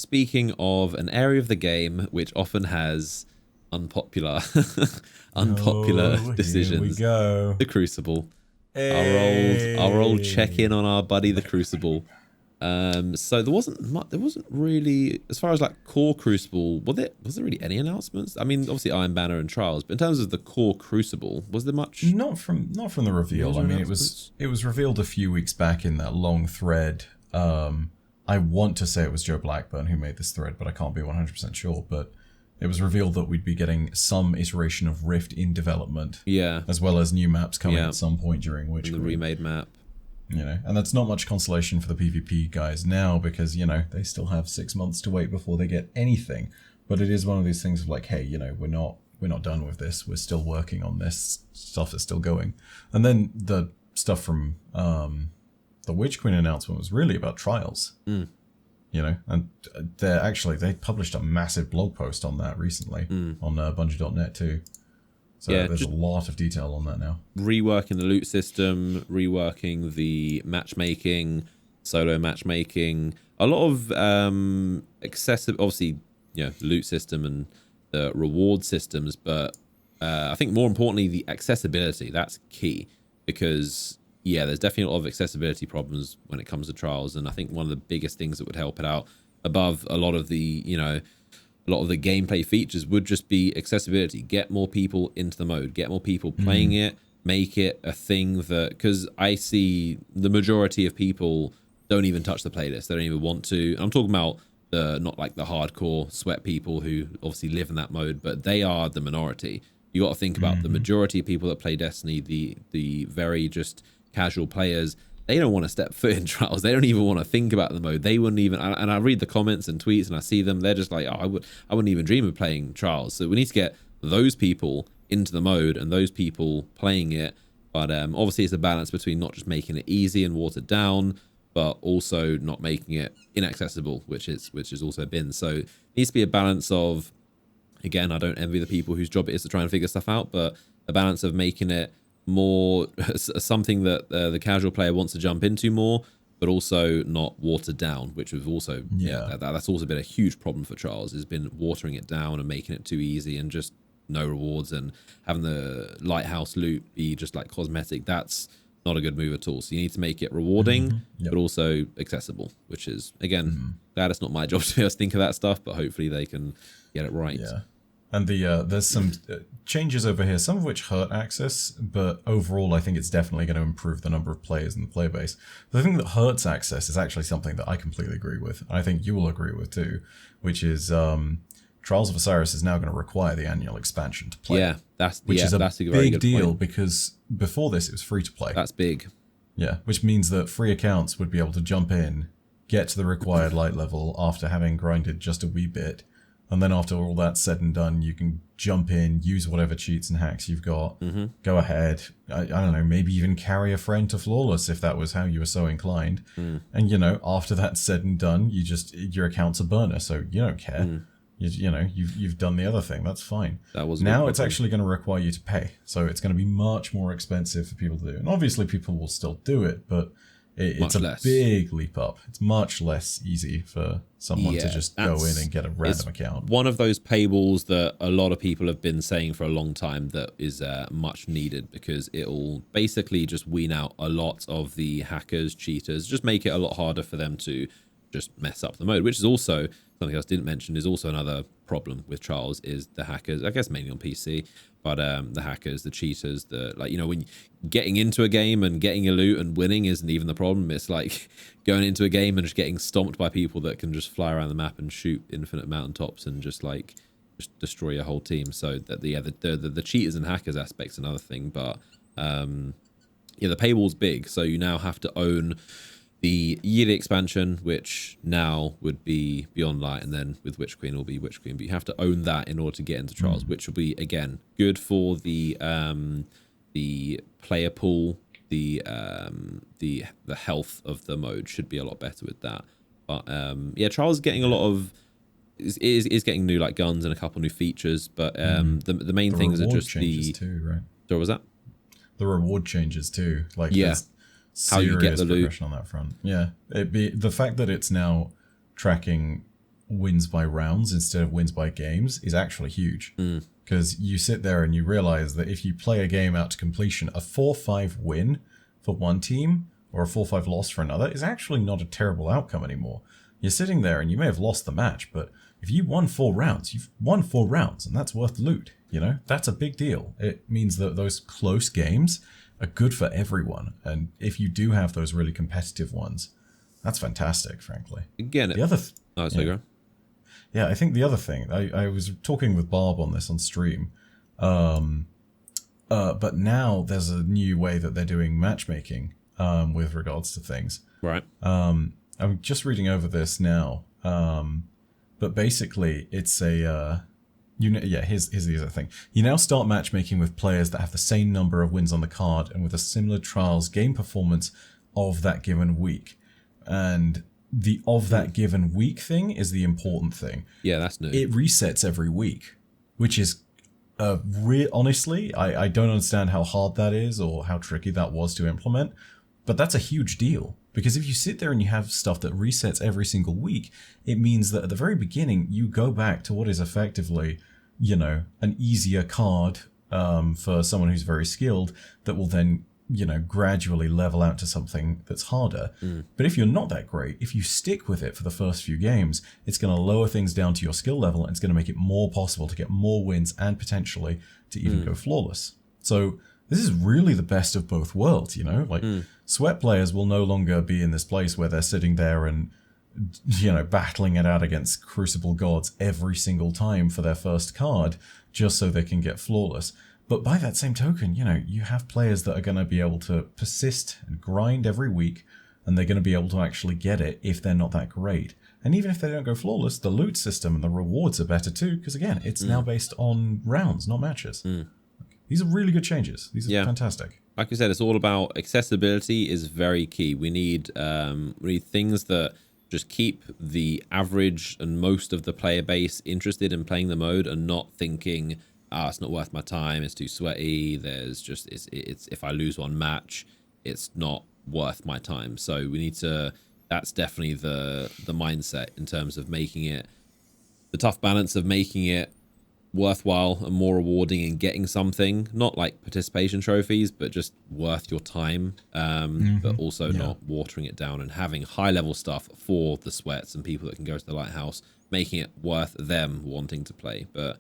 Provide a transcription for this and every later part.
speaking of an area of the game which often has unpopular unpopular Here we decisions, go. the Crucible. Our old Hey. check-in on our buddy the Crucible. So there wasn't really, as far as like core Crucible, was there really any announcements? I mean, obviously Iron Banner and Trials, but in terms of the core Crucible, was there much? Not from the reveal. I mean, it was revealed a few weeks back in that long thread. I want to say it was Joe Blackburn who made this thread, but I can't be 100% sure. But it was revealed that we'd be getting some iteration of Rift in development. Yeah. As well as new maps coming at some point during which the remade map. You know, and that's not much consolation for the PvP guys now because, you know, they still have 6 months to wait before they get anything. But it is one of these things of like, hey, you know, we're not done with this. We're still working on this. Stuff is still going. And then the stuff from the Witch Queen announcement was really about Trials. Mm. You know, and they published a massive blog post on that recently on Bungie.net too. So yeah, there's a lot of detail on that now. Reworking the loot system, reworking the matchmaking, solo matchmaking, a lot of excessive, obviously, you know, loot system and the reward systems, but I think more importantly, the accessibility, that's key because, yeah, there's definitely a lot of accessibility problems when it comes to Trials, and I think one of the biggest things that would help it out above a lot of the, you know, a lot of the gameplay features would just be accessibility. Get more people into the mode, get more people playing it, make it a thing that, because I see the majority of people don't even touch the playlist. They don't even want to. I'm talking about not like the hardcore sweat people who obviously live in that mode, but they are the minority. You got to think about the majority of people that play Destiny, the very just casual players. They don't want to step foot in Trials. They don't even want to think about the mode. They wouldn't even, and I read the comments and tweets and I see them. They're just like, oh, I wouldn't even dream of playing Trials. So we need to get those people into the mode and those people playing it. But obviously it's a balance between not just making it easy and watered down, but also not making it inaccessible, which has also been. So it needs to be a balance of, again, I don't envy the people whose job it is to try and figure stuff out, but a balance of making it more something that the casual player wants to jump into more, but also not watered down, which we've also that's also been a huge problem for Trials, has been watering it down and making it too easy and just no rewards and having the lighthouse loot be just like cosmetic. That's not a good move at all. So you need to make it rewarding, but also accessible, which is, again, glad it's not my job to be able to think of that stuff, but hopefully they can get it right. Yeah. And there's some changes over here, some of which hurt access, but overall I think it's definitely going to improve the number of players in the player base. The thing that hurts access is actually something that I completely agree with, and I think you will agree with too, which is Trials of Osiris is now going to require the annual expansion to play. Yeah, that's a big deal because before this it was free to play. That's big. Yeah, which means that free accounts would be able to jump in, get to the required light level after having grinded just a wee bit. And then after all that's said and done, you can jump in, use whatever cheats and hacks you've got, go ahead, I don't know, maybe even carry a friend to Flawless if that was how you were so inclined. And, you know, after that's said and done, your account's a burner, so you don't care. You know, you've done the other thing, that's fine. Now it's actually going to require you to pay, so it's going to be much more expensive for people to do. And obviously people will still do it, but it's a big leap up. It's much less easy for someone to just go in and get a random account. One of those paywalls that a lot of people have been saying for a long time that is much needed, because it'll basically just wean out a lot of the hackers, cheaters, just make it a lot harder for them to just mess up the mode, which is also something else I didn't mention, is also another problem with Trials, is the hackers, I guess mainly on PC, but the hackers, the cheaters, like, you know, when getting into a game and getting your loot and winning isn't even the problem. It's like going into a game and just getting stomped by people that can just fly around the map and shoot infinite mountaintops and just destroy your whole team. So that the cheaters and hackers aspect's another thing, but the paywall's big, so you now have to own the yearly expansion, which now would be Beyond Light, and then with Witch Queen will be Witch Queen. But you have to own that in order to get into Trials, which will be, again, good for the player pool. The health of the mode should be a lot better with that. But Trials is getting a lot of is getting new like guns and a couple new features. But the main things are just the too, right? So was that the reward changes too? Like how you get the loot on that front. Yeah, the fact that it's now tracking wins by rounds instead of wins by games is actually huge. Because you sit there and you realize that if you play a game out to completion, a 4-5 win for one team or a 4-5 loss for another is actually not a terrible outcome anymore. You're sitting there and you may have lost the match, but if you won 4 rounds, you've won 4 rounds, and that's worth loot. You know, that's a big deal. It means that those close games are good for everyone. And if you do have those really competitive ones, that's fantastic, frankly. Again, The other yeah, I think the other thing, I was talking with Barb on this on stream, but now there's a new way that they're doing matchmaking with regards to things. Right. I'm just reading over this now, but basically it's a... here's the other thing. You now start matchmaking with players that have the same number of wins on the card and with a similar trials game performance of that given week. And the of that given week thing is the important thing. Yeah, that's new. It resets every week, which is honestly, I don't understand how hard that is or how tricky that was to implement, but that's a huge deal. Because if you sit there and you have stuff that resets every single week, it means that at the very beginning, you go back to what is effectively, you know, an easier card for someone who's very skilled that will then, you know, gradually level out to something that's harder. But if you're not that great, if you stick with it for the first few games, it's going to lower things down to your skill level and it's going to make it more possible to get more wins and potentially to even go flawless. So this is really the best of both worlds, you know? Like, sweat players will no longer be in this place where they're sitting there and, you know, battling it out against Crucible gods every single time for their first card just so they can get flawless. But by that same token, you know, you have players that are going to be able to persist and grind every week, and they're going to be able to actually get it if they're not that great. And even if they don't go flawless, the loot system and the rewards are better too, because again, it's now based on rounds, not matches. These are really good changes. These are fantastic. Like I said, it's all about accessibility is very key. We need things that just keep the average and most of the player base interested in playing the mode and not thinking, it's not worth my time, it's too sweaty, there's just it's if I lose one match, it's not worth my time. So we need to, that's definitely the mindset in terms of making it, the tough balance of making it worthwhile and more rewarding and getting something, not like participation trophies, but just worth your time, but also not watering it down and having high level stuff for the sweats and people that can go to the lighthouse, making it worth them wanting to play. But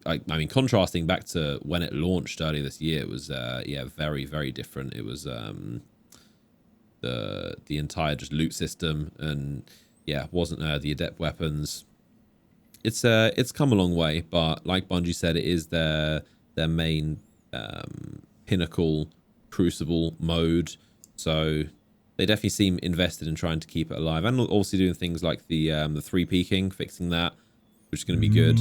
I mean, contrasting back to when it launched earlier this year, it was very, very different. It was the entire just loot system, and wasn't the adept weapons. It's come a long way, but like Bungie said, it is their main pinnacle Crucible mode, so they definitely seem invested in trying to keep it alive, and also doing things like the 3 peaking, fixing that, which is going to be good.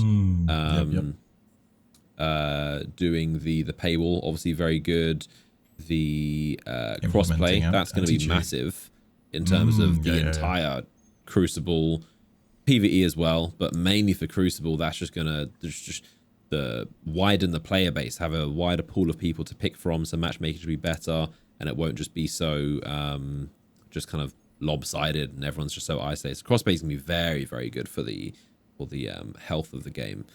Doing the paywall, obviously very good. The crossplay, that's going to be massive in terms of the entire Crucible PvE as well, but mainly for Crucible, that's just gonna just widen the player base, have a wider pool of people to pick from, so matchmaking should be better, and it won't just be so just kind of lopsided and everyone's just so isolated. So crossplay is gonna be very, very good for the health of the game.